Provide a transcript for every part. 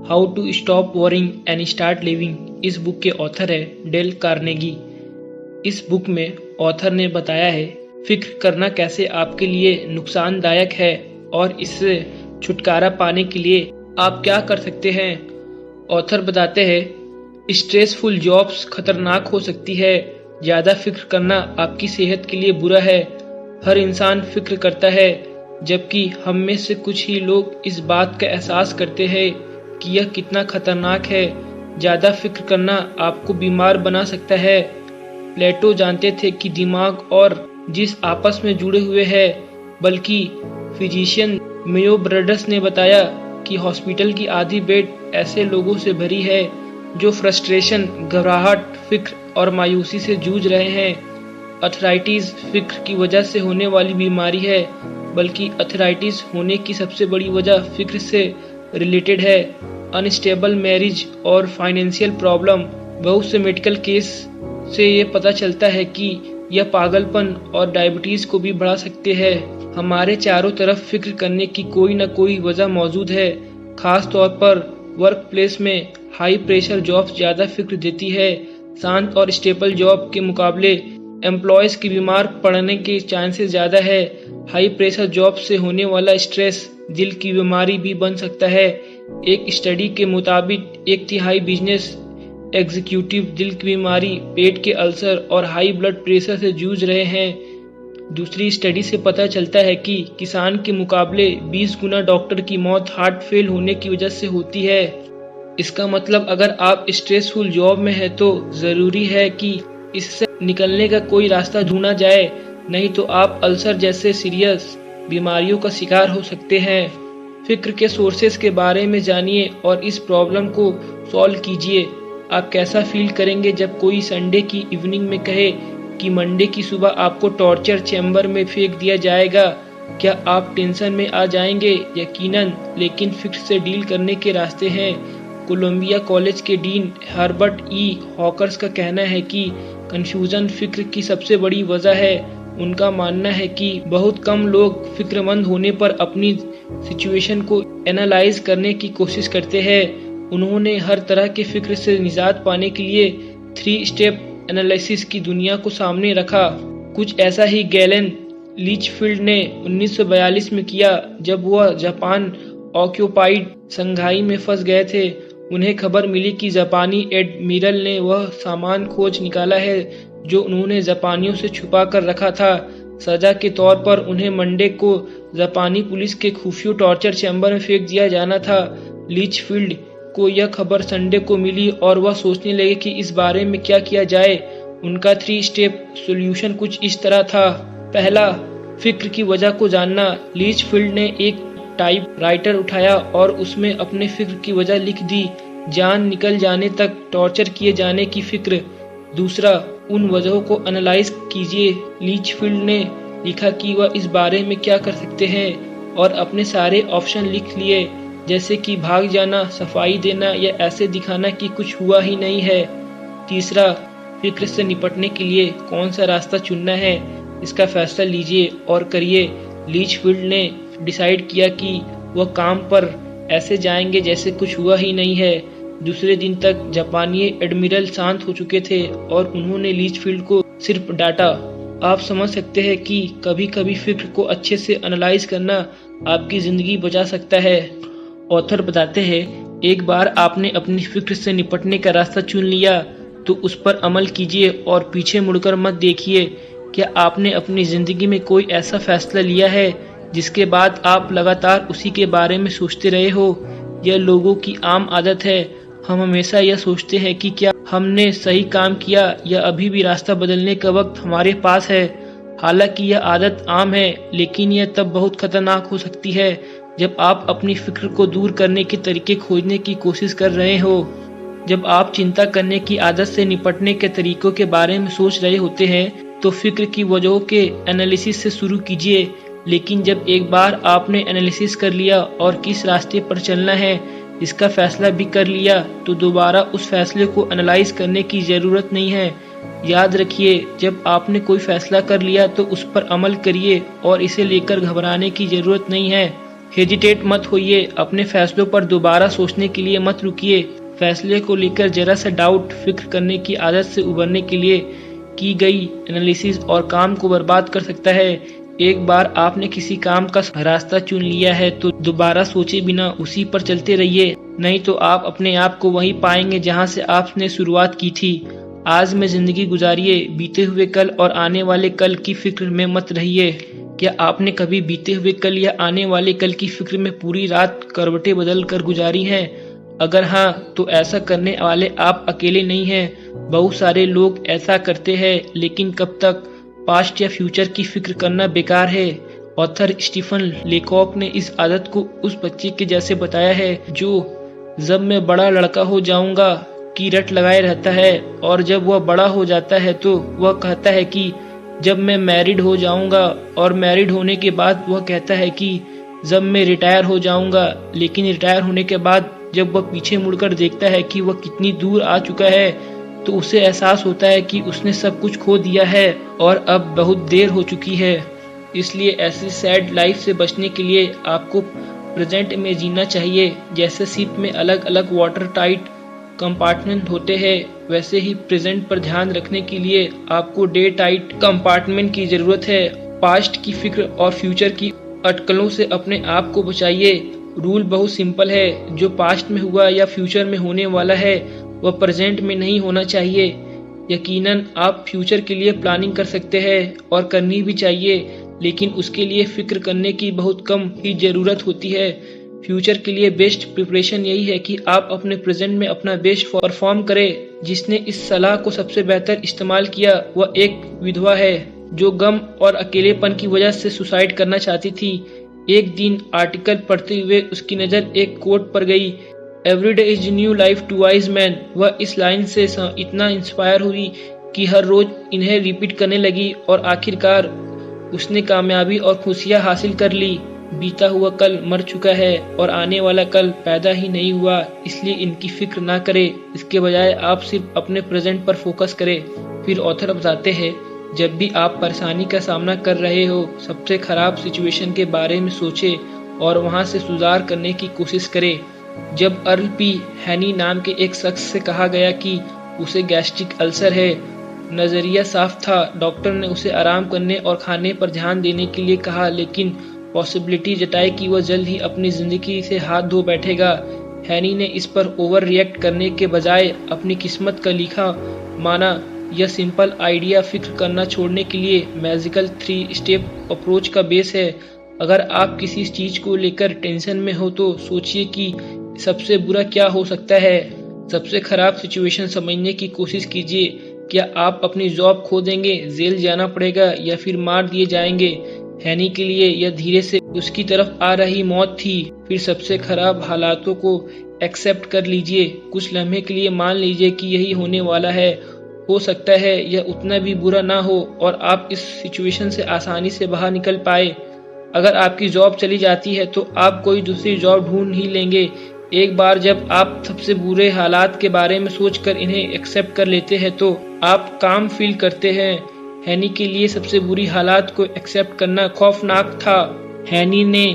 How to stop worrying and start living इस book के author है डेल कार्नेगी। इस बुक में ऑथर ने बताया है फिक्र करना कैसे आपके लिए नुकसानदायक है और इससे छुटकारा पाने के लिए आप क्या कर सकते हैं। ऑथर बताते हैं स्ट्रेसफुल जॉब्स खतरनाक हो सकती है। ज़्यादा फिक्र करना आपकी सेहत के लिए बुरा है। हर इंसान फिक्र करता है, जबकि हम में से कुछ ही लोग इस बात का एहसास करते हैं कि यह कितना खतरनाक है। ज़्यादा फिक्र करना आपको बीमार बना सकता है। प्लेटो जानते थे कि दिमाग और जिस आपस में जुड़े हुए हैं, बल्कि फिजिशियन मेयो ब्रदर्स ने बताया कि हॉस्पिटल की आधी बेड ऐसे लोगों से भरी है जो फ्रस्ट्रेशन, घबराहट, फिक्र और मायूसी से जूझ रहे हैं। अर्थराइटिस फिक्र की वजह से होने वाली बीमारी है, बल्कि अर्थराइटिस होने की सबसे बड़ी वजह फिक्र से रिलेटेड है। अनस्टेबल मैरिज और फाइनेंशियल प्रॉब्लम। बहुत से मेडिकल केस से ये पता चलता है कि यह पागलपन और डायबिटीज को भी बढ़ा सकते हैं। हमारे चारों तरफ फिक्र करने की कोई न कोई वजह मौजूद है। खास तौर पर वर्क प्लेस में हाई प्रेशर जॉब्स ज़्यादा फिक्र देती है। शांत और स्टेबल जॉब के मुकाबले एम्प्लॉयज़ की बीमार पड़ने के चांसेस ज़्यादा है। हाई प्रेशर जॉब से होने वाला स्ट्रेस दिल की बीमारी भी बन सकता है। एक स्टडी के मुताबिक 1/3 बिजनेस एग्जीक्यूटिव दिल की बीमारी, पेट के अल्सर और हाई ब्लड प्रेशर से जूझ रहे हैं। दूसरी स्टडी से पता चलता है कि किसान के मुकाबले 20 गुना डॉक्टर की मौत हार्ट फेल होने की वजह से होती है। इसका मतलब अगर आप स्ट्रेसफुल जॉब में हैं तो ज़रूरी है कि इससे निकलने का कोई रास्ता ढूंढा जाए, नहीं तो आप अल्सर जैसे सीरियस बीमारियों का शिकार हो सकते हैं। फिक्र के सोर्सेस के बारे में जानिए और इस प्रॉब्लम को सॉल्व कीजिए। आप कैसा फील करेंगे जब कोई संडे की इवनिंग में कहे कि मंडे की सुबह आपको टॉर्चर चैम्बर में फेंक दिया जाएगा? क्या आप टेंशन में आ जाएंगे? यकीनन, लेकिन फिक्र से डील करने के रास्ते हैं। कोलंबिया कॉलेज के डीन हर्बर्ट ई हॉकर्स का कहना है कि कन्फ्यूजन फिक्र की सबसे बड़ी वजह है। उनका मानना है कि बहुत कम लोग फिक्रमंद होने पर अपनी सिचुएशन को एनालाइज करने की कोशिश करते हैं। उन्होंने हर तरह के फिक्र से निजात पाने के लिए 3 स्टेप एनालिसिस की दुनिया को सामने रखा। कुछ ऐसा ही गैलन लीचफील्ड ने 1942 में किया, जब वह जापान ऑक्यूपाइड संघाई में फंस गए थे। उन्हें खबर मिली कि जापानी एडमिरल ने वह सामान खोज निकाला है जो उन्होंने जापानियों से छुपा कर रखा था। सजा के तौर पर उन्हें मंडे को जापानी पुलिस के खुफिया टॉर्चर चैम्बर में फेंक दिया जाना था। लीचफील्ड को यह खबर संडे को मिली और वह सोचने लगे कि इस बारे में क्या किया जाए। उनका 3 स्टेप सॉल्यूशन कुछ इस तरह था। पहला, फिक्र की वजह को जानना। लीचफील्ड ने एक टाइपराइटर उठाया और उसमें अपने फिक्र की वजह लिख दी। जान निकल जाने तक टॉर्चर किए जाने की फिक्र। दूसरा, उन वजहों को एनालाइज कीजिए। लीचफील्ड ने लिखा कि वह इस बारे में क्या कर सकते हैं और अपने सारे ऑप्शन लिख लिए, जैसे कि भाग जाना, सफाई देना या ऐसे दिखाना कि कुछ हुआ ही नहीं है। तीसरा, फिक्र से निपटने के लिए कौन सा रास्ता चुनना है, इसका फैसला लीजिए और करिए। लीचफील्ड ने डिसाइड किया कि वह काम पर ऐसे जाएंगे जैसे कुछ हुआ ही नहीं है। दूसरे दिन तक जापानी एडमिरल शांत हो चुके थे और उन्होंने लीचफील्ड को सिर्फ डांटा। आप समझ सकते हैं कि कभी कभी फिक्र को अच्छे से एनालाइज करना आपकी जिंदगी बचा सकता है। ऑथर बताते हैं, एक बार आपने अपनी फिक्र से निपटने का रास्ता चुन लिया तो उस पर अमल कीजिए और पीछे मुड़कर मत देखिए। क्या आपने अपनी जिंदगी में कोई ऐसा फैसला लिया है जिसके बाद आप लगातार उसी के बारे में सोचते रहे हो? यह लोगों की आम आदत है। हम हमेशा यह सोचते हैं कि क्या हमने सही काम किया या अभी भी रास्ता बदलने का वक्त हमारे पास है। हालांकि यह आदत आम है, लेकिन यह तब बहुत खतरनाक हो सकती है जब आप अपनी फिक्र को दूर करने के तरीके खोजने की कोशिश कर रहे हो। जब आप चिंता करने की आदत से निपटने के तरीकों के बारे में सोच रहे होते हैं तो फिक्र की वजहों के एनालिसिस से शुरू कीजिए। लेकिन जब एक बार आपने एनालिसिस कर लिया और किस रास्ते पर चलना है इसका फैसला भी कर लिया, तो दोबारा उस फैसले को एनालाइज करने की ज़रूरत नहीं है। याद रखिए, जब आपने कोई फैसला कर लिया तो उस पर अमल करिए और इसे लेकर घबराने की ज़रूरत नहीं है। हेजिटेट मत होइए, अपने फैसलों पर दोबारा सोचने के लिए मत रुकिए। फैसले को लेकर जरा सा डाउट, फिक्र करने की आदत से उबरने के लिए की गई एनालिसिस और काम को बर्बाद कर सकता है। एक बार आपने किसी काम का रास्ता चुन लिया है तो दोबारा सोचे बिना उसी पर चलते रहिए, नहीं तो आप अपने आप को वहीं पाएंगे जहां से आपने शुरुआत की थी। आज में जिंदगी गुजारिए, बीते हुए कल और आने वाले कल की फिक्र में मत रहिए। क्या आपने कभी बीते हुए कल या आने वाले कल की फिक्र में पूरी रात करवटें बदल कर गुजारी हैं? अगर हाँ, तो ऐसा करने वाले आप अकेले नहीं हैं। बहुत सारे लोग ऐसा करते हैं, लेकिन कब तक? पास्ट या फ्यूचर की फिक्र करना बेकार है। ऑथर स्टीफन लेकॉक ने इस आदत को उस बच्चे के जैसे बताया है जो जब मैं बड़ा लड़का हो जाऊंगा की रट लगाए रहता है, और जब वह बड़ा हो जाता है तो वह कहता है कि जब मैं मैरिड हो जाऊंगा, और मैरिड होने के बाद वह कहता है कि जब मैं रिटायर हो जाऊंगा। लेकिन रिटायर होने के बाद जब वह पीछे मुड़कर देखता है कि वह कितनी दूर आ चुका है, तो उसे एहसास होता है कि उसने सब कुछ खो दिया है और अब बहुत देर हो चुकी है। इसलिए ऐसी सैड लाइफ से बचने के लिए आपको प्रेजेंट में जीना चाहिए। जैसे शिप में अलग अलग वाटर टाइट कंपार्टमेंट होते हैं, वैसे ही प्रेजेंट पर ध्यान रखने के लिए आपको डे टाइट कंपार्टमेंट की जरूरत है। पास्ट की फिक्र और फ्यूचर की अटकलों से अपने आप को बचाइए। रूल बहुत सिंपल है, जो पास्ट में हुआ या फ्यूचर में होने वाला है वह प्रेजेंट में नहीं होना चाहिए। यकीनन आप फ्यूचर के लिए प्लानिंग कर सकते हैं और करनी भी चाहिए, लेकिन उसके लिए फिक्र करने की बहुत कम ही जरूरत होती है। फ्यूचर के लिए बेस्ट प्रिपरेशन यही है कि आप अपने प्रेजेंट में अपना बेस्ट परफॉर्म करें। जिसने इस सलाह को सबसे बेहतर इस्तेमाल किया वह एक विधवा है जो गम और अकेलेपन की वजह से सुसाइड करना चाहती थी। एक दिन आर्टिकल पढ़ते हुए उसकी नज़र एक कोट पर गई, everyday is new life to wise man. वह इस लाइन से इतना इंस्पायर हुई कि हर रोज इन्हें रिपीट करने लगी और आखिरकार उसने कामयाबी और खुशियां हासिल कर ली। बीता हुआ कल मर चुका है और आने वाला कल पैदा ही नहीं हुआ, इसलिए इनकी फिक्र ना करें। इसके बजाय आप सिर्फ अपने प्रेजेंट पर फोकस करें। फिर ऑथर बताते हैं, जब भी आप परेशानी का सामना कर रहे हो, सबसे खराब सिचुएशन के बारे में सोचें और वहां से सुधार करने की कोशिश करें। जब अर्ल पी हैनी नाम के एक शख्स से कहा गया कि उसे गैस्ट्रिक अल्सर है, नजरिया साफ था। डॉक्टर ने उसे आराम करने और खाने पर ध्यान देने के लिए कहा, लेकिन पॉसिबिलिटी जताई कि वह जल्द ही अपनी जिंदगी से हाथ धो बैठेगा। हैनी ने इस पर ओवर रिएक्ट करने के बजाय अपनी किस्मत का लिखा माना। यह सिंपल आइडिया फिक्र करना छोड़ने के लिए मैजिकल 3 स्टेप अप्रोच का बेस है। अगर आप किसी चीज को लेकर टेंशन में हो तो सोचिए कि सबसे बुरा क्या हो सकता है। सबसे खराब सिचुएशन समझने की कोशिश कीजिए। क्या आप अपनी जॉब खो देंगे, जेल जाना पड़ेगा या फिर मार दिए जाएंगे? हैनी के लिए यह धीरे से उसकी तरफ आ रही मौत थी। फिर सबसे खराब हालातों को एक्सेप्ट कर लीजिए। कुछ लम्हे के लिए मान लीजिए कि यही होने वाला है। हो सकता है यह उतना भी बुरा ना हो और आप इस सिचुएशन से आसानी से बाहर निकल पाए। अगर आपकी जॉब चली जाती है तो आप कोई दूसरी जॉब ढूंढ ही लेंगे। एक बार जब आप सबसे बुरे हालात के बारे में सोचकर इन्हें एक्सेप्ट कर लेते हैं तो आप काम फील करते हैं। हैनी के लिए सबसे बुरी हालात को एक्सेप्ट करना खौफनाक था। हैनी ने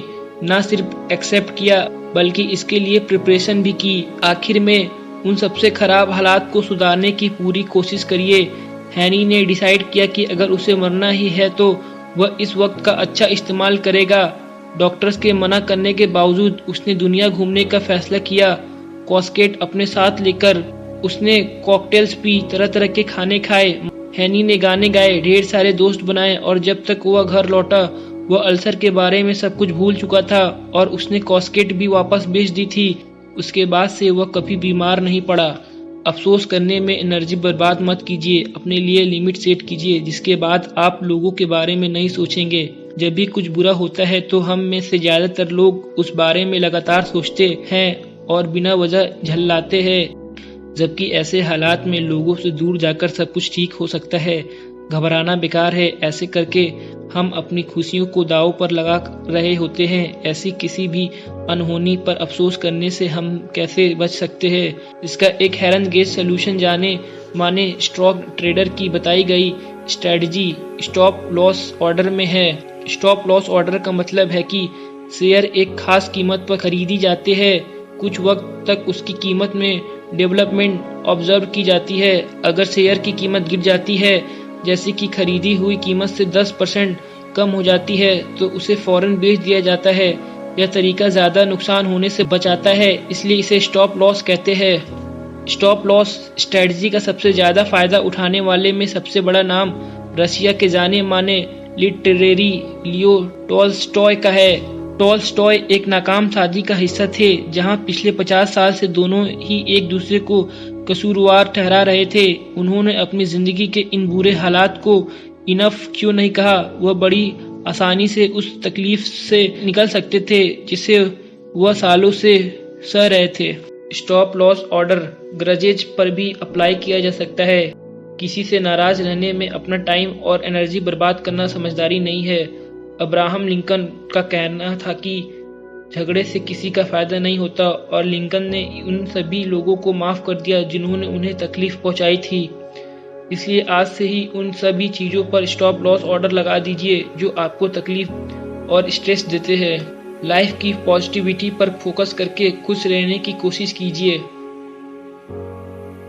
न सिर्फ एक्सेप्ट किया बल्कि इसके लिए प्रिपरेशन भी की। आखिर में उन सबसे खराब हालात को सुधारने की पूरी कोशिश करिए। हैनी ने डिसाइड किया कि अगर उसे मरना ही है तो वह इस वक्त का अच्छा इस्तेमाल करेगा। डॉक्टर्स के मना करने के बावजूद उसने दुनिया घूमने का फैसला किया। कॉस्केट अपने साथ लेकर उसने कॉकटेल्स पी, तरह तरह के खाने खाए। हैनी ने गाने गाए, ढेर सारे दोस्त बनाए और जब तक वह घर लौटा वह अल्सर के बारे में सब कुछ भूल चुका था और उसने कॉस्केट भी वापस बेच दी थी। उसके बाद से वह कभी बीमार नहीं पड़ा। अफसोस करने में एनर्जी बर्बाद मत कीजिए। अपने लिए लिमिट सेट कीजिए जिसके बाद आप लोगों के बारे में नहीं सोचेंगे। जब भी कुछ बुरा होता है तो हम में से ज्यादातर लोग उस बारे में लगातार सोचते हैं और बिना वजह झल्लाते हैं, जबकि ऐसे हालात में लोगों से दूर जाकर सब कुछ ठीक हो सकता है। घबराना बेकार है। ऐसे करके हम अपनी खुशियों को दांव पर लगा रहे होते हैं। ऐसी किसी भी अनहोनी पर अफसोस करने से हम कैसे बच सकते हैं? इसका एक हैरतअंगेज सलूशन जाने माने स्टॉक ट्रेडर की बताई गई स्ट्रेटजी स्टॉप लॉस ऑर्डर में है। स्टॉप लॉस ऑर्डर का मतलब है कि शेयर एक खास कीमत पर खरीदी जाते हैं। कुछ वक्त तक उसकी कीमत में डेवलपमेंट ऑब्जर्व की जाती है। अगर शेयर की कीमत गिर जाती है, जैसे कि खरीदी हुई कीमत से 10% कम हो जाती है, तो उसे फौरन बेच दिया जाता है। यह तरीका ज़्यादा नुकसान होने से बचाता है, इसलिए इसे स्टॉप लॉस कहते हैं। स्टॉप लॉस स्ट्रेटजी का सबसे ज़्यादा फायदा उठाने वाले में सबसे बड़ा नाम रशिया के जाने माने लिटरेरी लियो टॉल्स्टॉय का है। टॉल्स्टॉय एक नाकाम शादी का हिस्सा थे, जहां पिछले 50 साल से दोनों ही एक दूसरे को कसूरवार ठहरा रहे थे। उन्होंने अपनी जिंदगी के इन बुरे हालात को इनफ क्यों नहीं कहा। वह बड़ी आसानी से उस तकलीफ से निकल सकते थे जिसे वह सालों से सह रहे थे। स्टॉप लॉस ऑर्डर ग्रजेज पर भी अप्लाई किया जा सकता है। किसी से नाराज रहने में अपना टाइम और एनर्जी बर्बाद करना समझदारी नहीं है। अब्राहम लिंकन का कहना था कि झगड़े से किसी का फायदा नहीं होता, और लिंकन ने उन सभी लोगों को माफ कर दिया जिन्होंने उन्हें तकलीफ पहुंचाई थी। इसलिए आज से ही उन सभी चीज़ों पर स्टॉप लॉस ऑर्डर लगा दीजिए जो आपको तकलीफ और स्ट्रेस देते हैं। लाइफ की पॉजिटिविटी पर फोकस करके खुश रहने की कोशिश कीजिए।